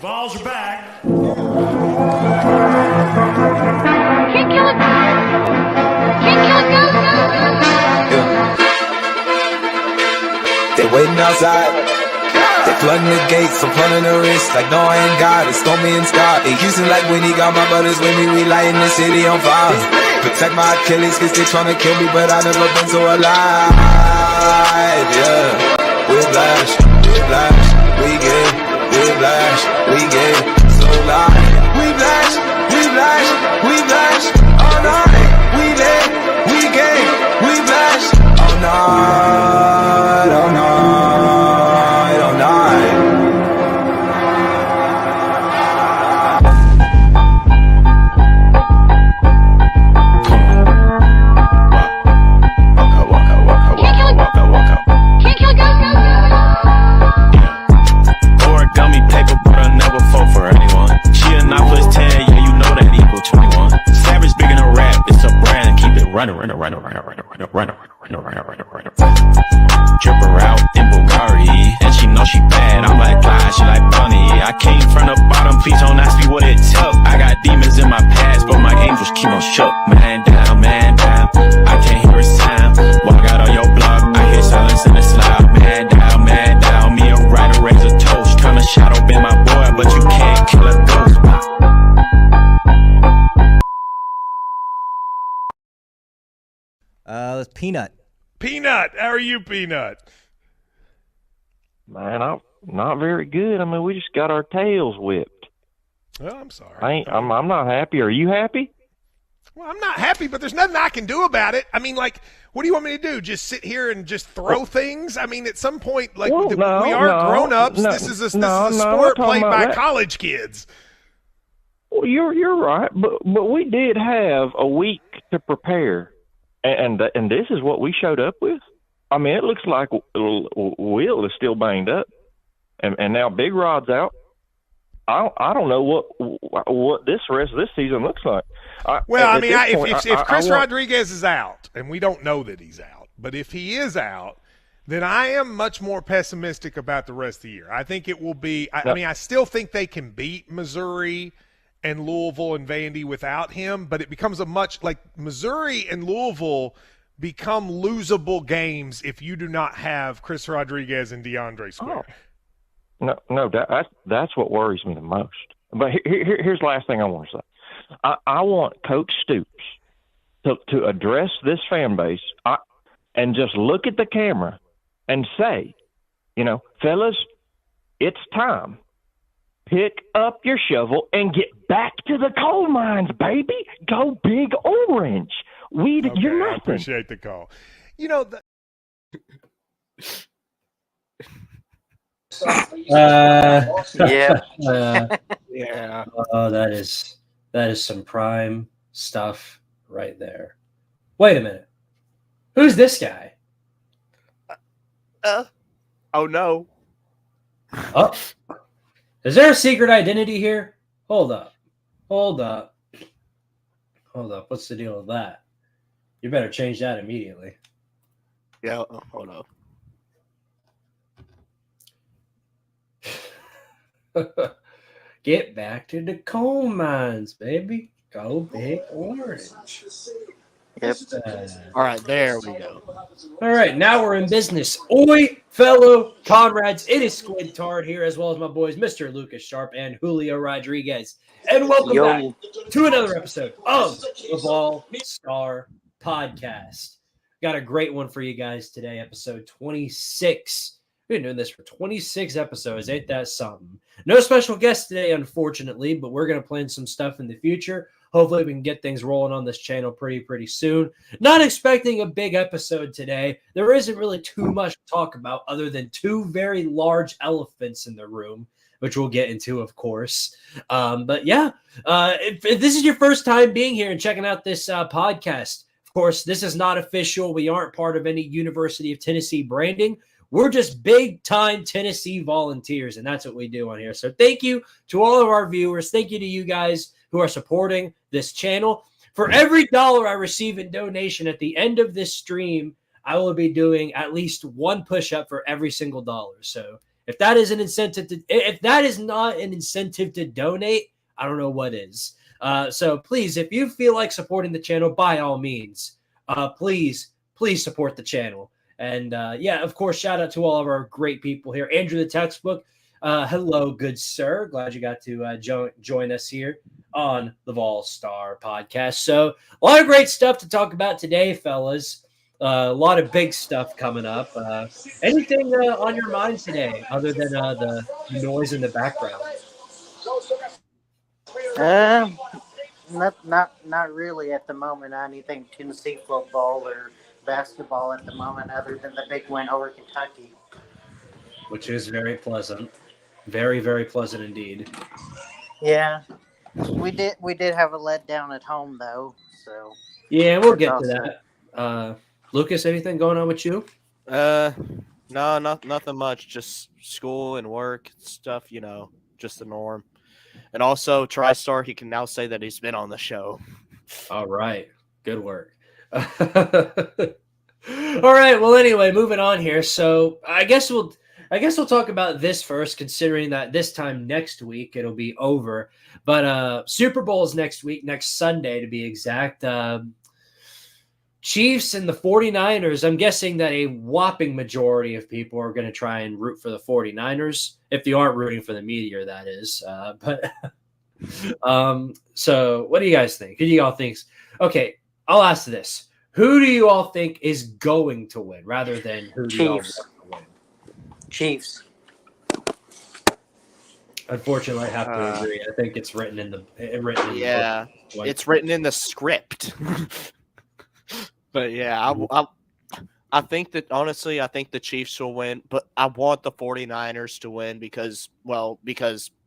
Vols are back. Can't kill it. Can't kill it. They waiting outside. They flooding the gates, I'm flooding the wrist. Like no, I ain't God. It's Stormy and Scott. It Houston like when he got my brothers with me. We lighting the city on fire. Protect my Achilles, cause they tryna kill me, but I never been so alive. Yeah, whiplash, whiplash, we get whiplash, we get so loud. Whiplash, whiplash, whiplash, all night. We lit, we get whiplash, all night, all night, all night. Runner. Drip her out in Bulgari, and she know she bad. I'm like Clyde, she like Bonnie. I came from the bottom, please don't ask me what it took. I got demons in my past, but my angels keep on shook. Man down, man down. I can't hear a sound. Walk out on your block, I hear silence in the slide. Man down, man down. Me and Ryder raise a toast, tryna shadow bend my boy, but you can't kill a ghost. Let's Peanut. Peanut, how are you, Peanut? Man, I'm not very good. I mean, we just got our tails whipped. Well, I'm sorry. I'm not happy. Are you happy? Well, I'm not happy, but there's nothing I can do about it. I mean, like, what do you want me to do? Just sit here and just throw things? I mean, at some point, like, we are grown-ups. This is a sport played by college kids. Well, you're right, but we did have a week to prepare. And this is what we showed up with. I mean, it looks like Will is still banged up, and now Big Rod's out. I don't know what this rest of this season looks like. If Chris Rodriguez is out, and we don't know that he's out, but if he is out, then I am much more pessimistic about the rest of the year. I think it will be. I still think they can beat Missouri and Louisville and Vandy without him, but it becomes a much like Missouri and Louisville become losable games if you do not have Chris Rodriguez and DeAndre Square. No, that's what worries me the most. But here's the last thing I want to say. I want Coach Stoops to address this fan base and just look at the camera and say, fellas, it's time. Pick up your shovel and get back to the coal mines, baby. Go Big Orange. You're nothing. I appreciate the call. Yeah. Oh, that is some prime stuff right there. Wait a minute. Who's this guy? Oh no. Oh. Is there a secret identity here? Hold up. What's the deal with that? You better change that immediately. Yeah, hold up. Get back to the coal mines, baby. Go Big Orange. Yep. All right, there we go. All right, now we're in business. Oi, fellow comrades. It is Squidtard here, as well as my boys, Mr. Lucas Sharp and Julio Rodriguez. And welcome back to another episode of the Ball Star Podcast. Got a great one for you guys today, episode 26. We've been doing this for 26 episodes. Ain't that something? No special guest today, unfortunately, but we're going to plan some stuff in the future. Hopefully we can get things rolling on this channel pretty soon. Not expecting a big episode today. There isn't really too much to talk about other than two very large elephants in the room, which we'll get into, of course. But yeah, if this is your first time being here and checking out this podcast, of course, this is not official. We aren't part of any University of Tennessee branding. We're just big-time Tennessee volunteers, and that's what we do on here. So thank you to all of our viewers. Thank you to you guys who are supporting this channel. For every dollar I receive in donation at the end of this stream, I will be doing at least one push-up for every single dollar. So If that is an incentive if that is not an incentive to donate, I don't know what is. So please, if you feel like supporting the channel, by all means, please support the channel. And yeah, of course, shout out to all of our great people here. Andrew the Textbook. Hello, good sir. Glad you got to join us here on the Vol Star podcast. So a lot of great stuff to talk about today, fellas. A lot of big stuff coming up. Anything on your mind today other than the noise in the background? Not really at the moment. Anything Tennessee football or basketball at the moment, other than the big win over Kentucky, Which is very pleasant, very, very pleasant indeed. Yeah, we did have a letdown at home though. So yeah, we'll get to that. Lucas, anything going on with you? No, nothing much. Just school and work stuff. Just the norm. And also, TriStar, he can now say that he's been on the show. All right. Good work. All right. Well, anyway, moving on here. So I guess we'll talk about this first, considering that this time next week it'll be over. But Super Bowl is next week, next Sunday to be exact. Chiefs and the 49ers, I'm guessing that a whopping majority of people are going to try and root for the 49ers, if they aren't rooting for the meteor, that is. So what do you guys think? Who do you all think? Okay, I'll ask this. Who do you all think is going to win rather than who do you all want to win? Chiefs. Unfortunately, I have to agree. I think it's written in the book. It's written in the script. But yeah, I think that honestly, I think the Chiefs will win, but I want the 49ers to win because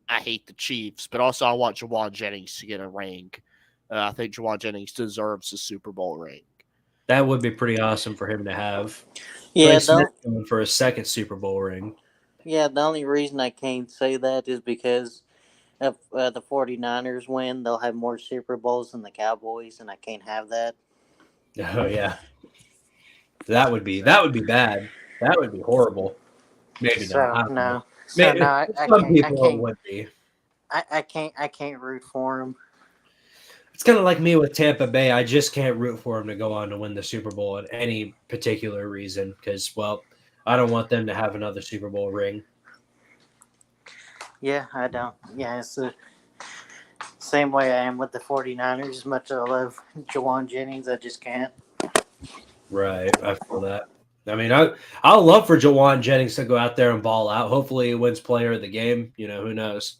I hate the Chiefs, but also I want Juwan Jennings to get a ring. I think Juwan Jennings deserves a Super Bowl ring. That would be pretty awesome for him to have. Yeah, going for a second Super Bowl ring. Yeah, the only reason I can't say that is because if the 49ers win, they'll have more Super Bowls than the Cowboys, and I can't have that. Oh yeah, that would be bad. That would be horrible. Maybe not. No. Maybe, I people would be. I can't root for them. It's kind of like me with Tampa Bay. I just can't root for them to go on to win the Super Bowl at any particular reason because, well, I don't want them to have another Super Bowl ring. Yeah, I don't. Yeah, it's the same way I am with the 49ers. As much as I love Juwan Jennings, I just can't. Right. I feel that. I mean, I'll love for Juwan Jennings to go out there and ball out. Hopefully he wins player of the game. Who knows?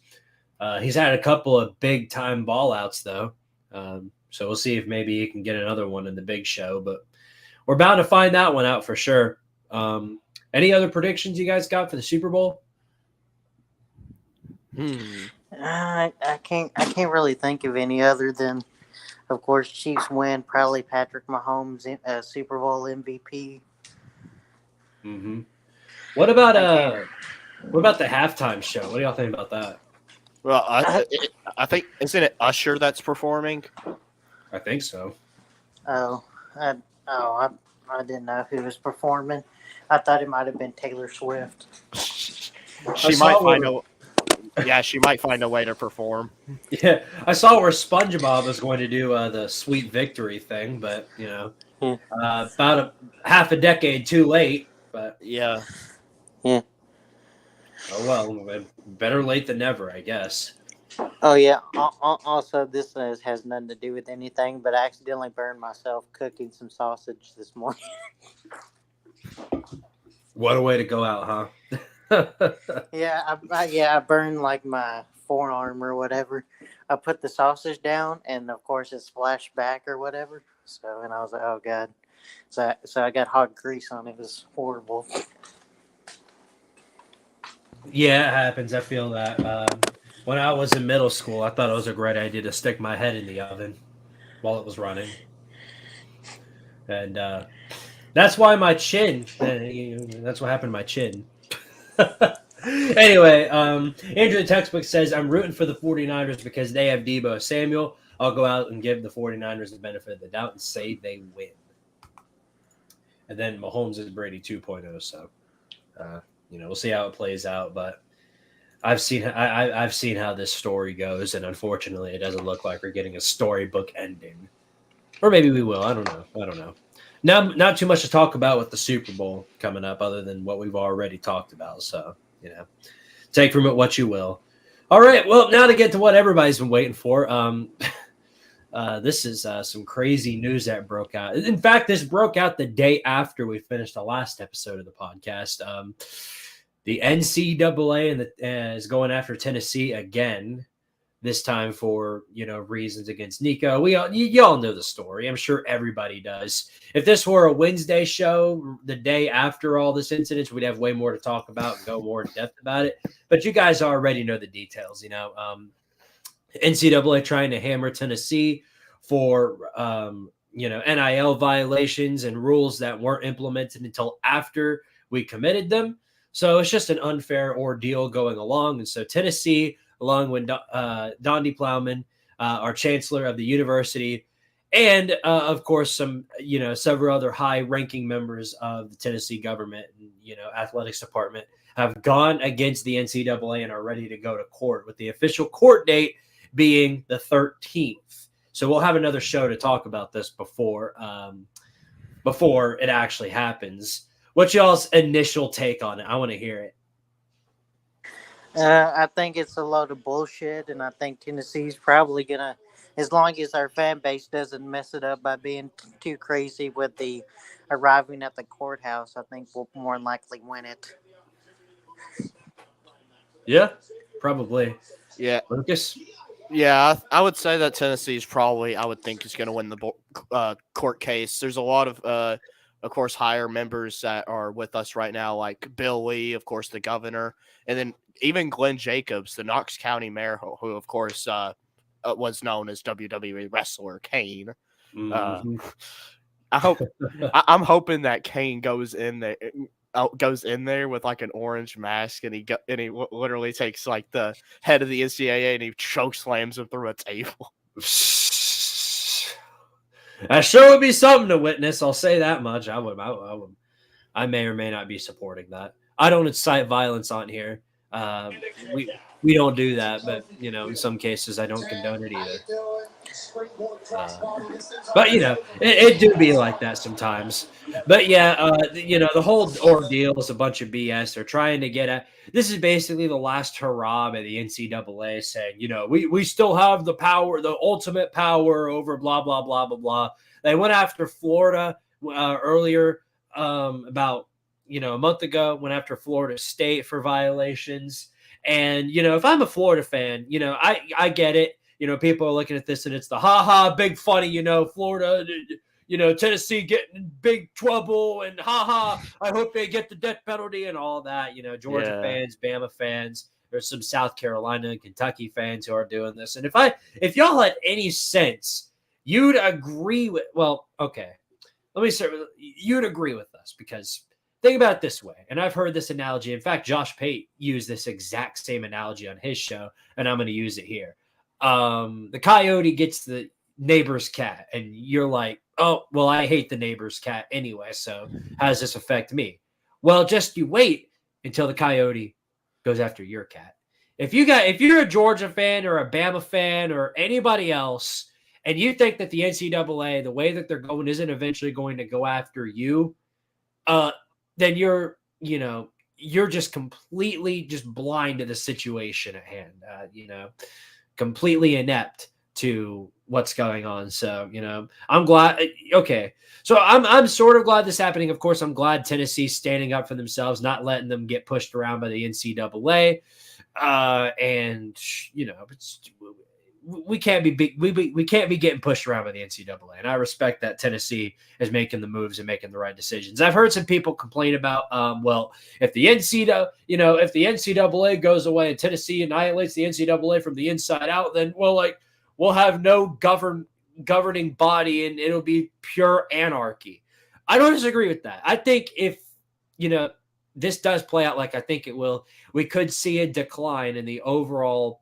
He's had a couple of big-time ball outs, though. So we'll see if maybe he can get another one in the big show. But we're bound to find that one out for sure. Any other predictions you guys got for the Super Bowl? I can't really think of any other than, of course, Chiefs win. Probably Patrick Mahomes, Super Bowl MVP. Mm-hmm. What about the halftime show? What do y'all think about that? Well, I think isn't it Usher that's performing? I think so. I didn't know who was performing. I thought it might have been Taylor Swift. She might find a way to perform. Yeah, I saw where SpongeBob was going to do the Sweet Victory thing, but about half a decade too late. But yeah. Oh well, better late than never, I guess. Oh yeah. Also, this has nothing to do with anything, but I accidentally burned myself cooking some sausage this morning. What a way to go out, huh? Yeah, I burned like my forearm or whatever. I put the sausage down, and of course it splashed back or whatever. So, and I was like, oh god. So I got hot grease on it. It was horrible. Yeah, it happens. I feel that. When I was in middle school, I thought it was a great idea to stick my head in the oven while it was running. And that's why my chin, that's what happened to my chin. Anyway, Andrew the Textbook says, I'm rooting for the 49ers because they have Deebo Samuel. I'll go out and give the 49ers the benefit of the doubt and say they win. And then Mahomes is Brady 2.0, so we'll see how it plays out. But I've seen how this story goes, and unfortunately, it doesn't look like we're getting a storybook ending. Or maybe we will. I don't know. Not too much to talk about with the Super Bowl coming up, other than what we've already talked about. So, take from it what you will. All right. Well, now to get to what everybody's been waiting for. This is some crazy news that broke out. In fact, this broke out the day after we finished the last episode of the podcast. The NCAA is going after Tennessee again. This time for, reasons against Nico. You all know the story. I'm sure everybody does. If this were a Wednesday show, the day after all this incidents, we'd have way more to talk about and go more in depth about it. But you guys already know the details, NCAA trying to hammer Tennessee for, NIL violations and rules that weren't implemented until after we committed them. So it's just an unfair ordeal going along. And so Tennessee, along with Donde Plowman, our chancellor of the university, and of course some, several other high-ranking members of the Tennessee government and athletics department have gone against the NCAA and are ready to go to court, with the official court date being the 13th. So we'll have another show to talk about this before it actually happens. What's y'all's initial take on it? I want to hear it. I think it's a load of bullshit, and I think Tennessee's probably gonna, as long as our fan base doesn't mess it up by being too crazy with the arriving at the courthouse, I think we'll more than likely win it. Yeah, probably. Yeah, Lucas. Yeah, I would say that Tennessee's probably, I would think, is going to win the court case. There's a lot of course, higher members that are with us right now, like Bill Lee, of course, the governor, and then even Glenn Jacobs, the Knox County mayor, who of course, was known as WWE wrestler Kane. Mm-hmm. I'm hoping that Kane goes in there with like an orange mask, and he literally takes like the head of the NCAA and he choke slams him through a table. That sure would be something to witness. I'll say that much. I may or may not be supporting that. I don't incite violence on here. We don't do that, but in some cases I don't condone it either. But it do be like that sometimes. But yeah, the whole ordeal is a bunch of BS. They're trying to get at. This is basically the last hurrah by the NCAA saying, we still have the power, the ultimate power over blah blah blah blah blah. They went after Florida earlier, about a month ago. Went after Florida State for violations. And if I'm a Florida fan, I get it. People are looking at this and it's the big funny, Florida, Tennessee getting in big trouble and I hope they get the death penalty and all that. Georgia fans, Bama fans, there's some South Carolina and Kentucky fans who are doing this. And if y'all had any sense, you'd agree with, okay, let me start with, you'd agree with us, because think about it this way, and I've heard this analogy. In fact, Josh Pate used this exact same analogy on his show, and I'm going to use it here. The coyote gets the neighbor's cat, and you're like, oh, well, I hate the neighbor's cat anyway, so how does this affect me? Well, just you wait until the coyote goes after your cat. If you're a Georgia fan or a Bama fan or anybody else, and you think that the NCAA, the way that they're going, isn't eventually going to go after you, then you're just completely just blind to the situation at hand, completely inept to what's going on. So, I'm glad. Okay. So I'm sort of glad this is happening. Of course, I'm glad Tennessee's standing up for themselves, not letting them get pushed around by the NCAA. And we can't be we can't be getting pushed around by the NCAA. And I respect that Tennessee is making the moves and making the right decisions. I've heard some people complain about, if the NCAA goes away and Tennessee annihilates the NCAA from the inside out, then we'll have no governing body and it'll be pure anarchy. I don't disagree with that. I think if, this does play out like I think it will, we could see a decline in the overall,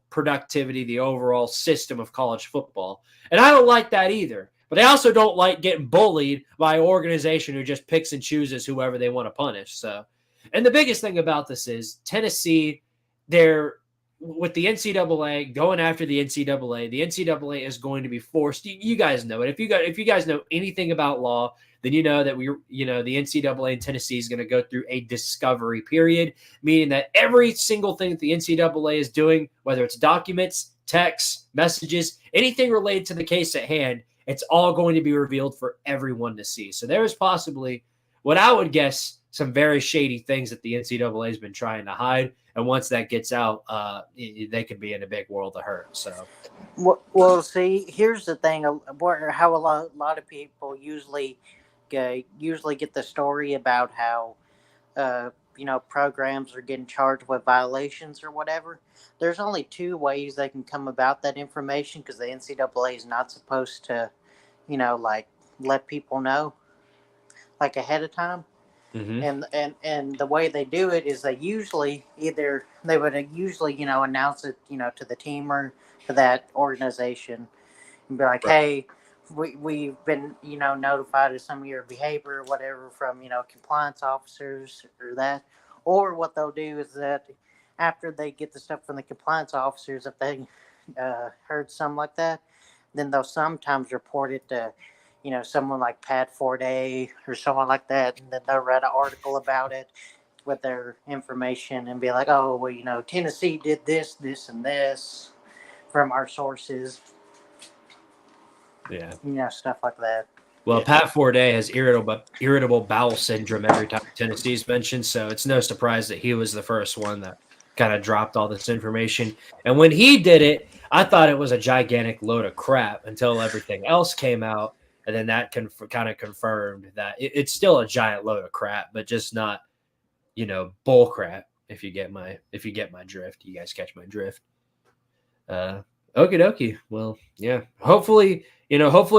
productivity, the overall system of college football. And I don't like that either. But I also don't like getting bullied by an organization who just picks and chooses whoever they want to punish. So And the biggest thing about this is Tennessee, they're with the NCAA going after the NCAA is going to be forced. You guys know it. If you guys know anything about law, then you know that the NCAA in Tennessee is going to go through a discovery period, meaning that every single thing that the NCAA is doing, whether it's documents, texts, messages, anything related to the case at hand, it's all going to be revealed for everyone to see. So there is possibly, what I would guess, some very shady things that the NCAA has been trying to hide. And once that gets out, they could be in a big world of hurt. So, well, see, here's the thing: how a lot of people usually get the story about how programs are getting charged with violations or whatever. There's only two ways they can come about that information, because the NCAA is not supposed to, let people know ahead of time. mm-hmm. And the way they do it is they would usually announce it to the team or to that organization and be like, hey, we've been notified of some of your behavior or whatever from compliance officers or that. Or what they'll do is that after they get the stuff from the compliance officers, if they heard something like that, then they'll sometimes report it to someone like Pat Forday or someone like that, and then they'll write an article about it with their information and be like, oh, well, Tennessee did this, this, and this from our sources. Yeah. Stuff like that. Well, Pat Forday has irritable bowel syndrome every time Tennessee's mentioned, so it's no surprise that he was the first one that kind of dropped all this information. And when he did it, I thought it was a gigantic load of crap until everything else came out. And then that kind of confirmed that it's still a giant load of crap, but just not, bull crap. If you get my drift, you guys catch my drift. Okie dokie. Well, yeah. Hopefully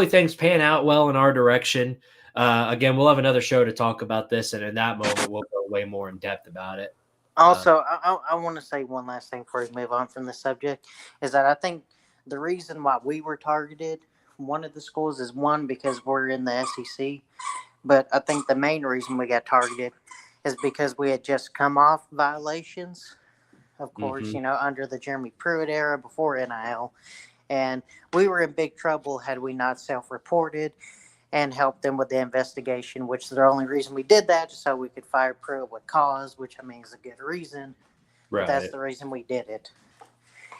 things pan out well in our direction. Again, we'll have another show to talk about this, and in that moment, we'll go way more in depth about it. Also, I want to say one last thing before we move on from the subject, is that I think the reason why we were targeted, one of the schools, is one, because we're in the SEC, but I think the main reason we got targeted is because we had just come off violations, of course, under the Jeremy Pruitt era before NIL, and we were in big trouble had we not self-reported and helped them with the investigation, which is the only reason we did that, just so we could fire Pruitt with cause, which I mean is a good reason. Right. But that's the reason we did it.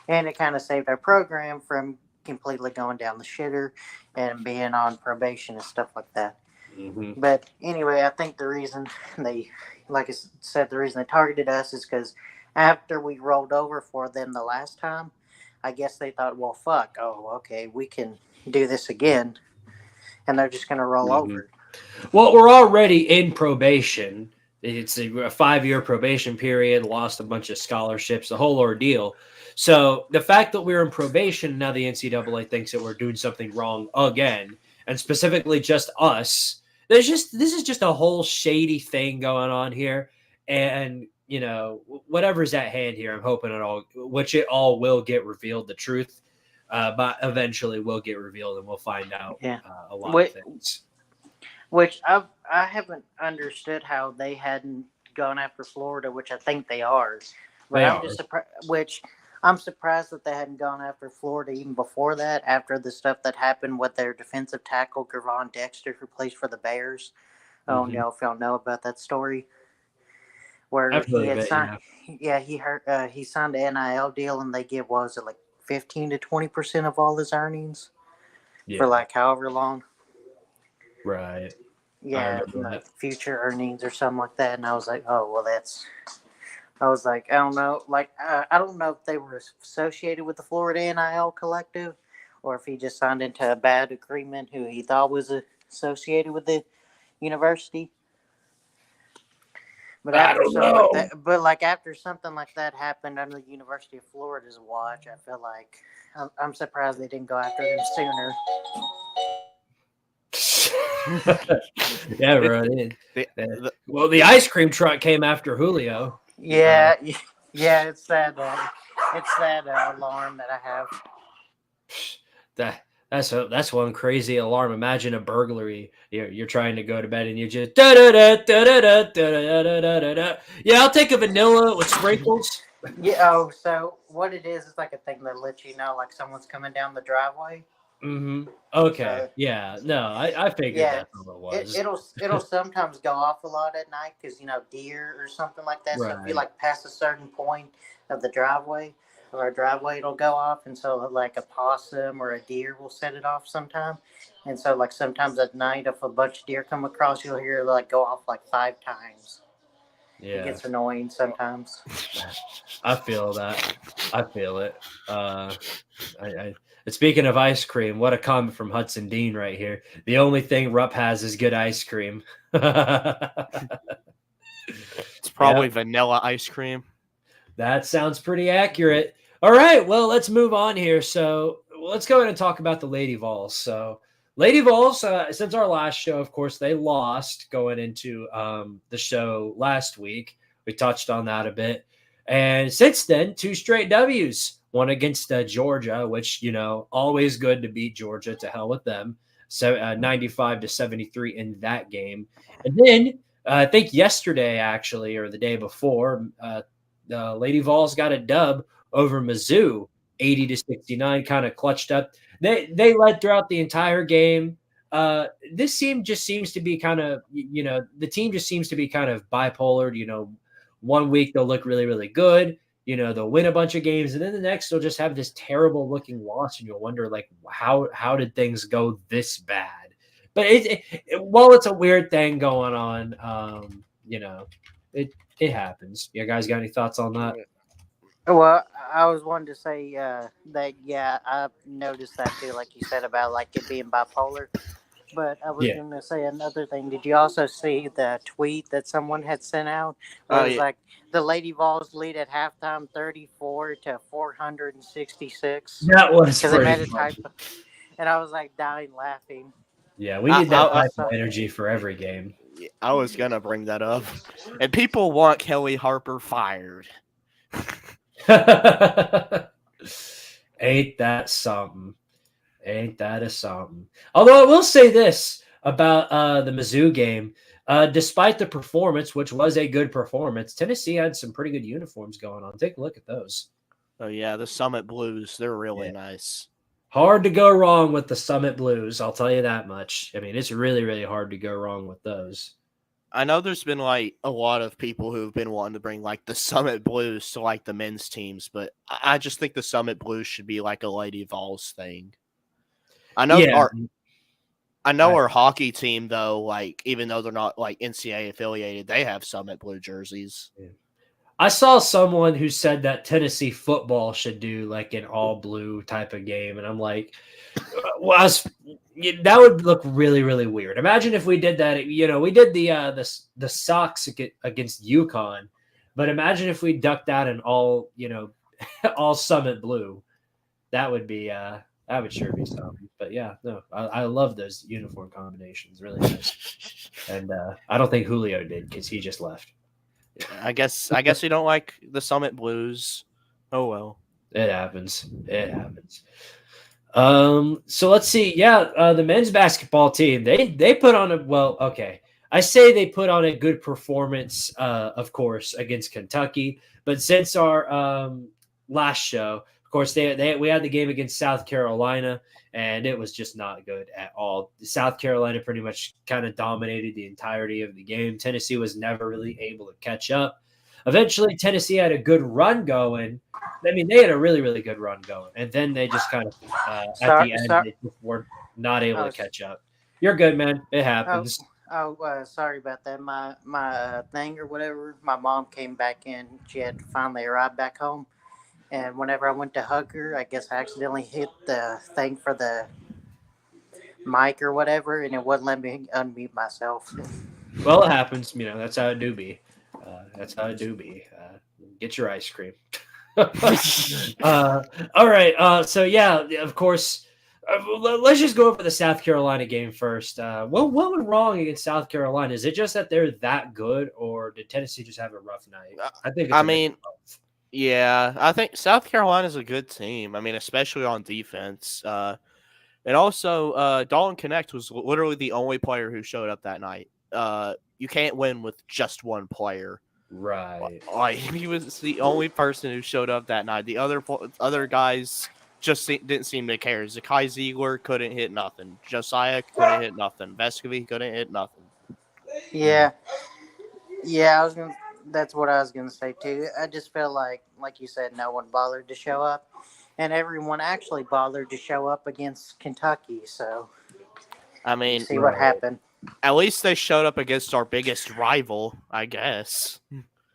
And it kind of saved our program from completely going down the shitter and being on probation and stuff like that. Mm-hmm. But anyway, I think the reason the reason they targeted us is because after we rolled over for them the last time, I guess they thought, well, fuck, okay, we can do this again, and they're just going to roll over. Well, we're already in probation. It's a 5-year probation period, lost a bunch of scholarships, the whole ordeal. So the fact that we're in probation, now the NCAA thinks that we're doing something wrong again, and specifically just us. This is just a whole shady thing going on here, and whatever's at hand here, I'm hoping it all will get revealed. The truth, but eventually will get revealed, and we'll find out a lot of things. Which I haven't understood how they hadn't gone after Florida, which I think they are. But just surprised. I'm surprised that they hadn't gone after Florida even before that, after the stuff that happened with their defensive tackle, Gervon Dexter, who plays for the Bears. I don't know if y'all know about that story. Where he had signed, he signed an NIL deal, and they give, 15 to 20% of all his earnings for however long. Right. Yeah, future earnings or something like that. And I was like, oh, well, I was like, I don't know. I don't know if they were associated with the Florida NIL collective or if he just signed into a bad agreement who he thought was associated with the university. But after after something like that happened under the University of Florida's watch, I feel like I'm surprised they didn't go after them sooner. Yeah, bro. Well, the ice cream truck came after Julio. Yeah, it's that alarm that I have. That's one crazy alarm. Imagine a burglary. You're trying to go to bed and you just da da da da da da da da da da. Yeah, I'll take a vanilla with sprinkles. Yeah. Oh, so what it is like a thing that lets you know like someone's coming down the driveway. Mm-hmm. Okay. So Yeah. No, I figured yeah, that's what it was. it'll sometimes go off a lot at night because deer or something like that. So if you Right. like pass a certain point of the driveway of our driveway, it'll go off, and so like a possum or a deer will set it off sometime. And so like sometimes at night, if a bunch of deer come across, you'll hear it like go off like 5 times. It Yeah. gets annoying sometimes. I feel that. I feel it. Speaking of ice cream, what a comment from Hudson Dean right here. The only thing Rupp has is good ice cream. It's probably vanilla ice cream. That sounds pretty accurate. All right, well, let's move on here. So let's go ahead and talk about the Lady Vols. So Lady Vols, since our last show, of course, they lost going into the show last week. We touched on that a bit. And since then, 2 straight W's. One against Georgia, which, always good to beat Georgia. To hell with them. So 95-73 in that game. And then I think yesterday, actually, or the day before, the Lady Vols got a dub over Mizzou, 80-69, kind of clutched up. They led throughout the entire game. This team just seems to be kind of, the team just seems to be kind of bipolar. One week they'll look really, really good. They'll win a bunch of games, and then the next they'll just have this terrible looking loss, and you'll wonder like how did things go this bad? But while it's a weird thing going on, it happens. You guys got any thoughts on that? Well, I was wanting to say that I noticed that too, like you said about like it being bipolar. But I was going to say another thing. Did you also see the tweet that someone had sent out? It was like the Lady Vols lead at halftime, 34-466. That was because they made a typo, and I was like dying laughing. Yeah, we need that type of energy for every game. I was gonna bring that up, and people want Kelly Harper fired. Ain't that something? Ain't that a something? Although I will say this about the Mizzou game. Despite the performance, which was a good performance, Tennessee had some pretty good uniforms going on. Take a look at those. Oh, yeah, the Summit Blues. They're really nice. Hard to go wrong with the Summit Blues. I'll tell you that much. I mean, it's really, really hard to go wrong with those. I know there's been like a lot of people who've been wanting to bring like the Summit Blues to like the men's teams, but I just think the Summit Blues should be like a Lady Vols thing. I know our hockey team though, like even though they're not like NCAA affiliated, they have Summit Blue jerseys. Yeah. I saw someone who said that Tennessee football should do like an all blue type of game, and I'm like, that would look really, really weird. Imagine if we did that. We did the Sox against UConn, but imagine if we ducked out in all all Summit Blue. That would be that would sure be something. But yeah, no, I love those uniform combinations. Really nice. And I don't think Julio did because he just left. I guess you don't like the Summit Blues. Oh well. It happens. It happens. So let's see. Yeah, the men's basketball team, they put on I say they put on a good performance, of course, against Kentucky. But since our last show, of course, we had the game against South Carolina, and it was just not good at all. South Carolina pretty much kind of dominated the entirety of the game. Tennessee was never really able to catch up. Eventually, Tennessee had a good run going. I mean, they had a really, really good run going. And then they just kind of, at the end, they just were not able to catch up. You're good, man. It happens. Sorry about that. My thing or whatever, my mom came back in. She had to finally arrive back home. And whenever I went to hug her, I guess I accidentally hit the thing for the mic or whatever, and it wouldn't let me unmute myself. Well, it happens. That's how it do be. Get your ice cream. All right. So, yeah, of course, let's just go over the South Carolina game first. What went wrong against South Carolina? Is it just that they're that good, or did Tennessee just have a rough night? Yeah, I think South Carolina's a good team. I mean, especially on defense. And also, Dalton Connect was literally the only player who showed up that night. You can't win with just one player. Right. Like, he was the only person who showed up that night. The other guys just didn't seem to care. Zakai Ziegler couldn't hit nothing. Josiah couldn't hit nothing. Vescovy couldn't hit nothing. Yeah, That's what I was gonna say too. I just feel like you said, no one bothered to show up, and everyone actually bothered to show up against Kentucky. So, I mean, see what happened. At least they showed up against our biggest rival, I guess.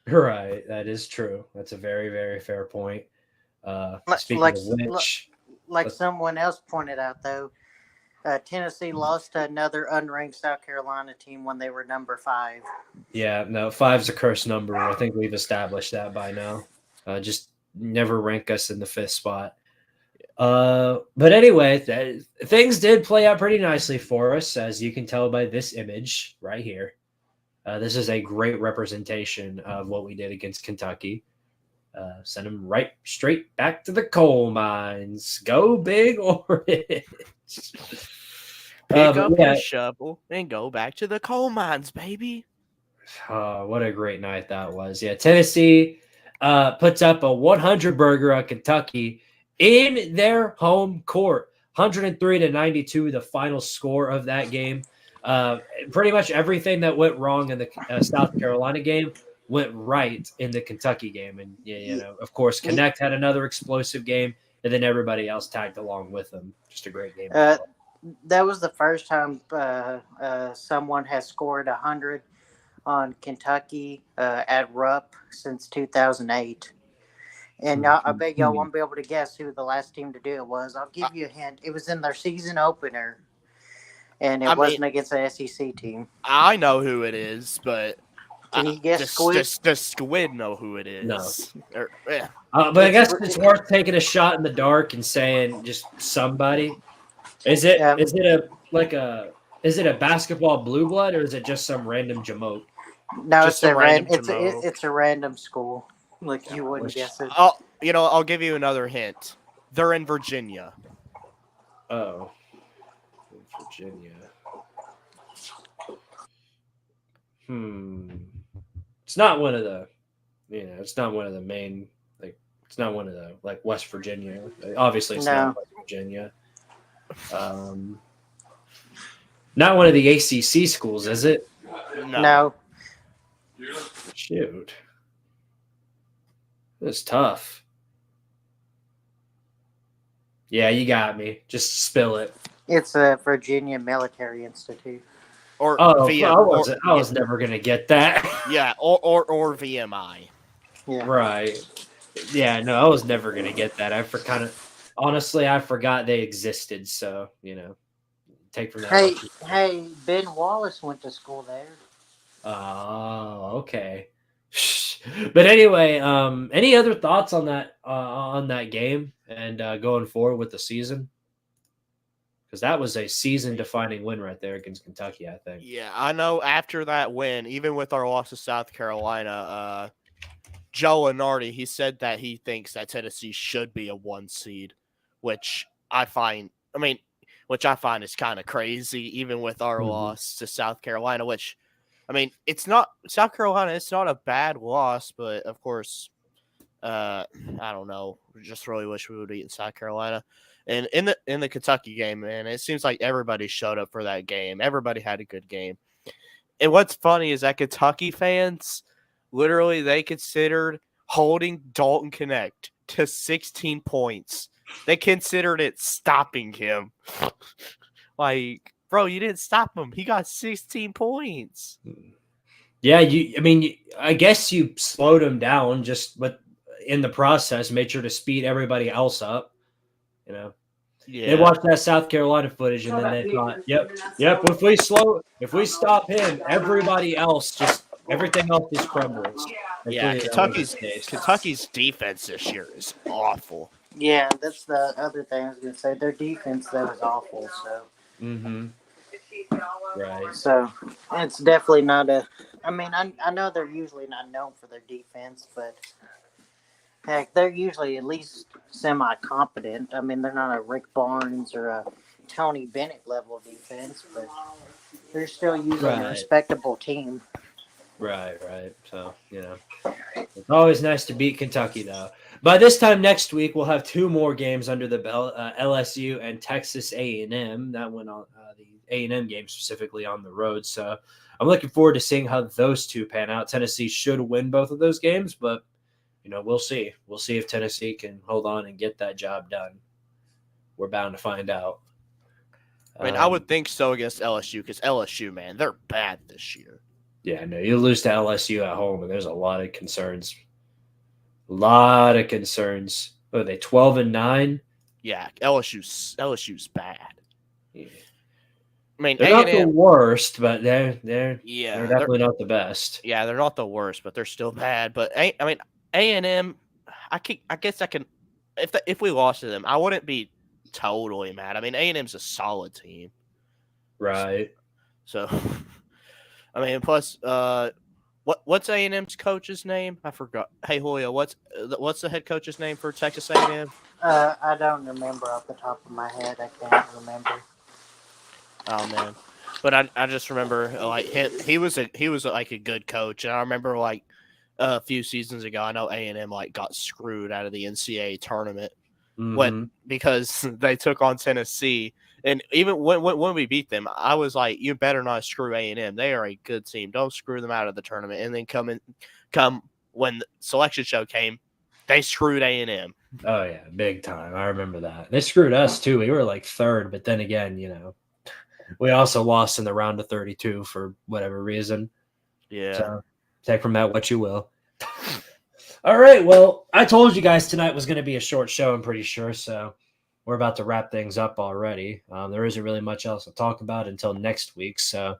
Right, that is true. That's a very, very fair point. Speaking of which, like someone else pointed out, though, Tennessee lost to another unranked South Carolina team when they were number 5. Yeah, no, 5's a cursed number. I think we've established that by now. Just never rank us in the 5th spot. But anyway, things did play out pretty nicely for us, as you can tell by this image right here. This is a great representation of what we did against Kentucky. Send them right straight back to the coal mines. Go Big Orange. Pick up your shovel and go back to the coal mines, baby. What a great night that was. Yeah, Tennessee puts up a 100 burger on Kentucky in their home court. 103-92, the final score of that game. Pretty much everything that went wrong in the South Carolina game went right in the Kentucky game. And, of course, Connect had another explosive game, and then everybody else tagged along with them. Just a great game. That was the first time someone has scored 100 on Kentucky at Rupp since 2008. And I bet y'all won't be able to guess who the last team to do it was. I'll give you a hint. It was in their season opener, and it wasn't against the SEC team. I know who it is, but can you guess Squid? Does Squid know who it is? No. But I guess it's worth taking a shot in the dark and saying just somebody. Is it a basketball blue blood, or is it just some random jamoke? No, it's a random school. Like, you wouldn't guess it. I'll give you another hint. They're in Virginia. Oh, Virginia. It's not one of the, it's not one of the main, it's not one of the, West Virginia. Obviously, it's not West Virginia. Not one of the ACC schools, is it? No. Shoot. That's tough. Yeah, you got me. Just spill it. It's a Virginia Military Institute. I was never gonna get that. Yeah, or VMI. Yeah. Right. Yeah, no, I was never gonna get that. Honestly, I forgot they existed. So take from that. Hey, Ben Wallace went to school there. Oh, okay. But anyway, any other thoughts on that game and going forward with the season? Because that was a season-defining win right there against Kentucky, I think. Yeah, I know after that win, even with our loss to South Carolina, Joe Lenardi, he said that he thinks that Tennessee should be a 1 seed, which I find is kind of crazy, even with our loss to South Carolina, which, it's not – South Carolina, it's not a bad loss, but, of course, I don't know. Just really wish we would have eaten South Carolina. And in the Kentucky game, man, it seems like everybody showed up for that game. Everybody had a good game. And what's funny is that Kentucky fans, literally, they considered holding Dalton Connect to 16 points. They considered it stopping him. Bro, you didn't stop him. He got 16 points. Yeah, I guess you slowed him down, but in the process, made sure to speed everybody else up. Yeah. They watched that South Carolina footage and then they thought, yep. If we stop him, everything else just crumbles. Yeah, Kentucky's defense this year is awful. Yeah, that's the other thing I was gonna say. Their defense though is awful. So. Right. So it's definitely not a. I know they're usually not known for their defense, but. Heck, they're usually at least semi-competent. They're not a Rick Barnes or a Tony Bennett level defense, but they're still using Right. a respectable team. Right. So, it's always nice to beat Kentucky, though. By this time next week, we'll have 2 more games under the belt, LSU and Texas A&M. That went on the A&M game specifically on the road. So I'm looking forward to seeing how those 2 pan out. Tennessee should win both of those games, but, we'll see. We'll see if Tennessee can hold on and get that job done. We're bound to find out. I mean, I would think so against LSU because LSU, man, they're bad this year. Yeah, no, you lose to LSU at home, and there's a lot of concerns. A lot of concerns. What are they, 12-9? Yeah, LSU's bad. Yeah. I mean, They're not the worst, but they're definitely not the best. Yeah, they're not the worst, but they're still bad. But I mean, A&M, I guess I can. If we lost to them, I wouldn't be totally mad. I mean, A&M's a solid team, right? So, I mean, plus, what's A&M's coach's name? I forgot. Hey, Julio, what's the head coach's name for Texas A&M? I don't remember off the top of my head. I can't remember. Oh man, but I just remember like he was like a good coach, and I remember like a few seasons ago, I know A&M like got screwed out of the NCAA tournament because they took on Tennessee, and even when we beat them, I was like, you better not screw A&M. They are a good team. Don't screw them out of the tournament. And then come when the selection show came, they screwed A&M. Oh yeah, big time. I remember that. They screwed us too. We were like 3rd, but then again, we also lost in the round of 32 for whatever reason. Yeah. So take from that what you will. All right. Well, I told you guys tonight was going to be a short show, I'm pretty sure. So we're about to wrap things up already. There isn't really much else to talk about until next week. So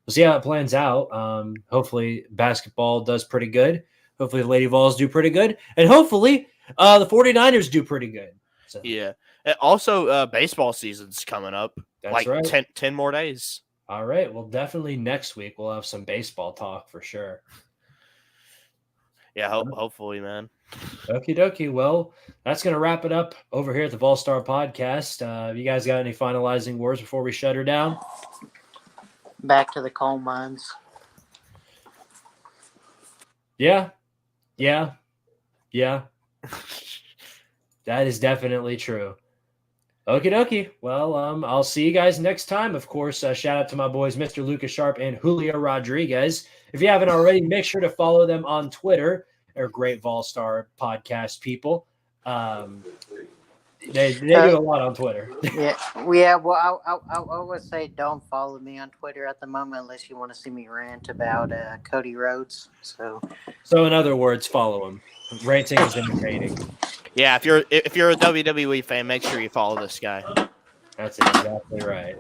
we'll see how it plans out. Hopefully basketball does pretty good. Hopefully the Lady Vols do pretty good. And hopefully the 49ers do pretty good. So. Yeah. And also, baseball season's coming up. That's like right. 10 more days. All right. Well, definitely next week we'll have some baseball talk for sure. Yeah, hopefully, man. Okie dokie. Well, that's going to wrap it up over here at the Vol-Star Podcast. You guys got any finalizing words before we shut her down? Back to the coal mines. Yeah. That is definitely true. Okie dokie. Well, I'll see you guys next time. Of course, shout out to my boys, Mr. Lucas Sharp and Julio Rodriguez. If you haven't already, make sure to follow them on Twitter. They're great Vol-Star podcast people. They do a lot on Twitter. Yeah. Well, I would say don't follow me on Twitter at the moment unless you want to see me rant about Cody Rhodes. So in other words, follow him. Ranting is entertaining. Yeah, if you're a WWE fan, make sure you follow this guy. That's exactly right.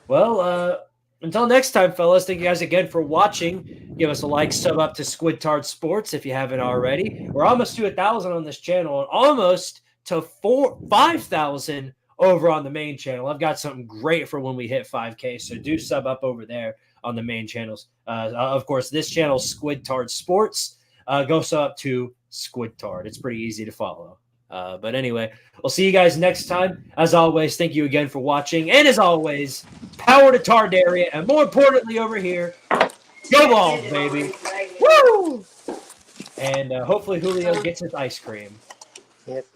Well, until next time, fellas, thank you guys again for watching. Give us a like, sub up to Squidtard Sports if you haven't already. We're almost to 1,000 on this channel and almost to 5,000 over on the main channel. I've got something great for when we hit 5K, so do sub up over there on the main channels. Of course, this channel is Squidtard Sports. Go sub up to Squidtard. It's pretty easy to follow. But anyway, we'll see you guys next time. As always, thank you again for watching. And as always, power to Tardaria. And more importantly over here, go Vols, baby. Woo! And hopefully Julio gets his ice cream. Yep.